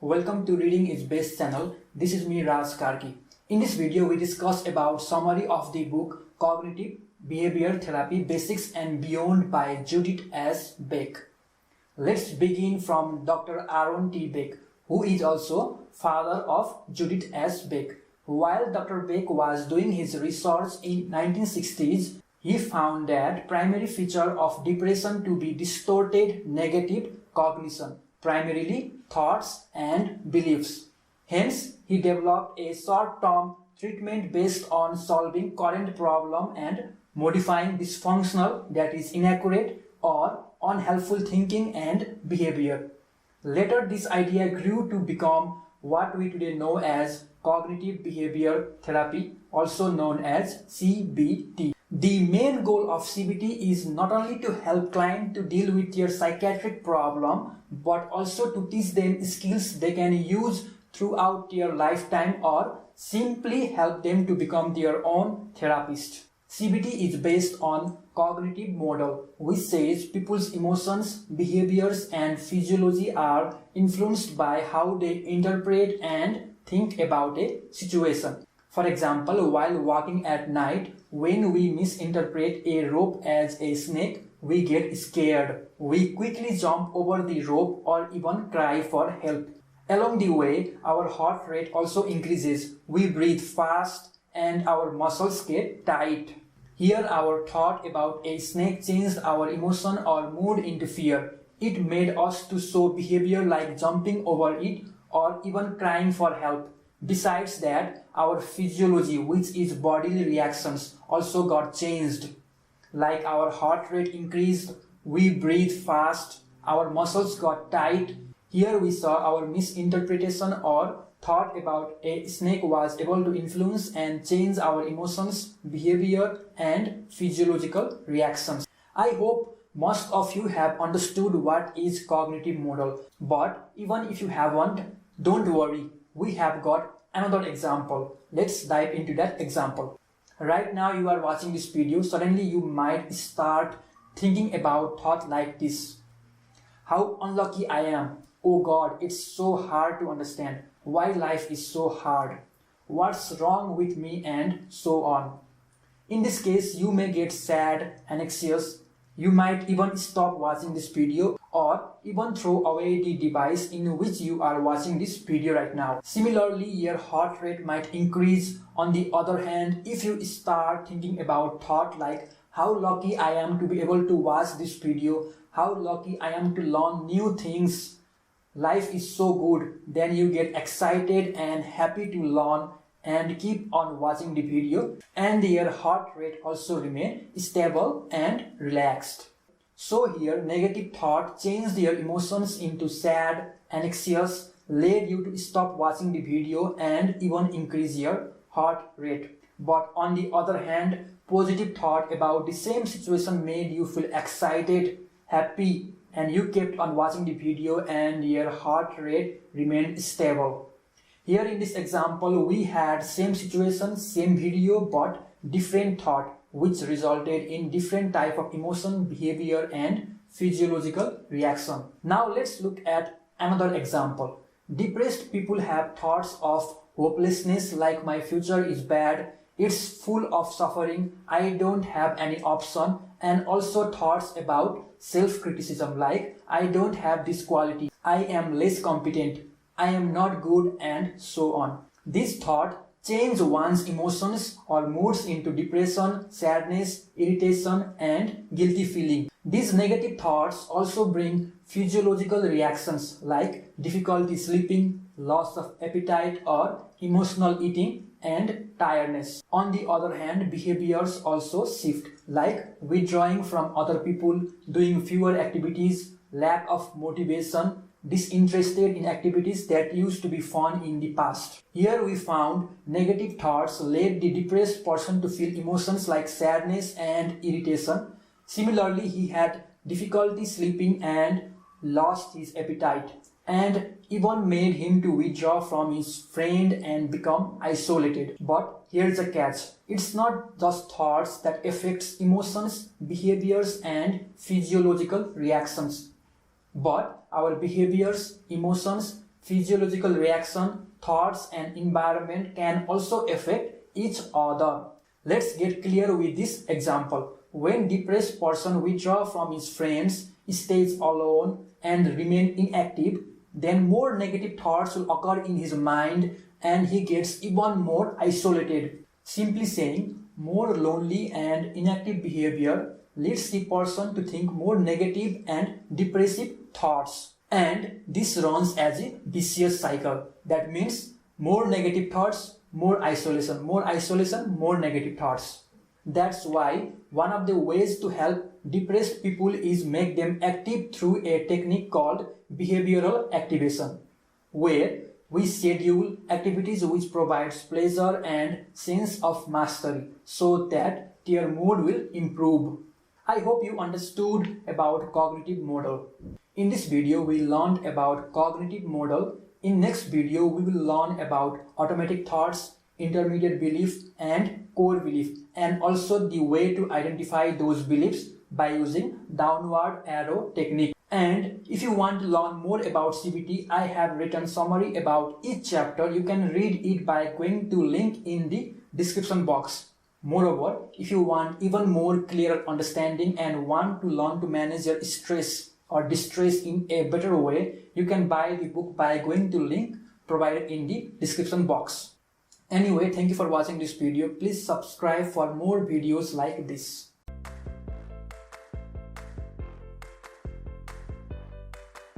Welcome to Reading is Best channel. This is me Raj Karki. In this video we discuss about summary of the book Cognitive Behavior Therapy Basics and Beyond by Judith S. Beck. Let's begin from Dr. Aaron T. Beck, who is also father of Judith S. Beck. While Dr. Beck was doing his research in 1960s, he found that primary feature of depression to be distorted negative cognition, primarily thoughts and beliefs. Hence, he developed a short-term treatment based on solving current problem and modifying dysfunctional, that is inaccurate or unhelpful thinking and behavior. Later, this idea grew to become what we today know as Cognitive Behavior Therapy, also known as CBT. The main goal of CBT is not only to help clients to deal with their psychiatric problem, but also to teach them skills they can use throughout their lifetime or simply help them to become their own therapist. CBT is based on cognitive model, which says people's emotions, behaviors, and physiology are influenced by how they interpret and think about a situation. For example, while walking at night, when we misinterpret a rope as a snake, we get scared. We quickly jump over the rope or even cry for help. Along the way, our heart rate also increases. We breathe fast and our muscles get tight. Here, our thought about a snake changed our emotion or mood into fear. It made us to show behavior like jumping over it or even crying for help. Besides that, our physiology, which is bodily reactions, also got changed. Like our heart rate increased, we breathe fast, our muscles got tight. Here we saw our misinterpretation or thought about a snake was able to influence and change our emotions, behavior, and physiological reactions. I hope most of you have understood what is cognitive model, but even if you haven't, don't worry. We have got another example. Let's dive into that example. Right now you are watching this video, suddenly you might start thinking about thought like this. How unlucky I am. Oh God, it's so hard to understand. Why life is so hard. What's wrong with me, and so on. In this case, you may get sad, anxious. You might even stop watching this video or even throw away the device in which you are watching this video right now. Similarly, your heart rate might increase. On the other hand, if you start thinking about thought like how lucky I am to be able to watch this video, how lucky I am to learn new things, life is so good, then you get excited and happy to learn and keep on watching the video, and your heart rate also remain stable and relaxed. So here, negative thought changed your emotions into sad, anxious, led you to stop watching the video and even increase your heart rate. But on the other hand, positive thought about the same situation made you feel excited, happy, and you kept on watching the video and your heart rate remained stable. Here in this example, we had same situation, same video, but different thought, which resulted in different type of emotion, behavior, and physiological reaction. Now let's look at another example. Depressed people have thoughts of hopelessness, like my future is bad, it's full of suffering, I don't have any option, and also thoughts about self-criticism like I don't have this quality, I am less competent, I am not good, and so on. This thought change one's emotions or moods into depression, sadness, irritation, and guilty feeling. These negative thoughts also bring physiological reactions like difficulty sleeping, loss of appetite, or emotional eating, and tiredness. On the other hand, behaviors also shift, like withdrawing from other people, doing fewer activities, lack of motivation, disinterested in activities that used to be fun in the past. Here we found negative thoughts led the depressed person to feel emotions like sadness and irritation. Similarly, he had difficulty sleeping and lost his appetite, and even made him to withdraw from his friend and become isolated. But here's a catch. It's not just thoughts that affects emotions, behaviors, and physiological reactions, but our behaviors, emotions, physiological reaction, thoughts and environment can also affect each other. Let's get clear with this example. When depressed person withdraw from his friends, stays alone and remain inactive, then more negative thoughts will occur in his mind and he gets even more isolated. Simply saying, more lonely and inactive behavior leads the person to think more negative and depressive thoughts. And this runs as a vicious cycle. That means more negative thoughts, more isolation, more negative thoughts. That's why one of the ways to help depressed people is make them active through a technique called behavioral activation, where we schedule activities which provides pleasure and sense of mastery so that their mood will improve. I hope you understood about cognitive model. In this video, we learned about cognitive model. In next video, we will learn about automatic thoughts, intermediate belief and core belief, and also the way to identify those beliefs by using downward arrow technique. And if you want to learn more about CBT, I have written summary about each chapter. You can read it by going to link in the description box. Moreover, if you want even more clearer understanding and want to learn to manage your stress or distress in a better way, you can buy the book by going to link provided in the description box. Anyway, thank you for watching this video. Please subscribe for more videos like this.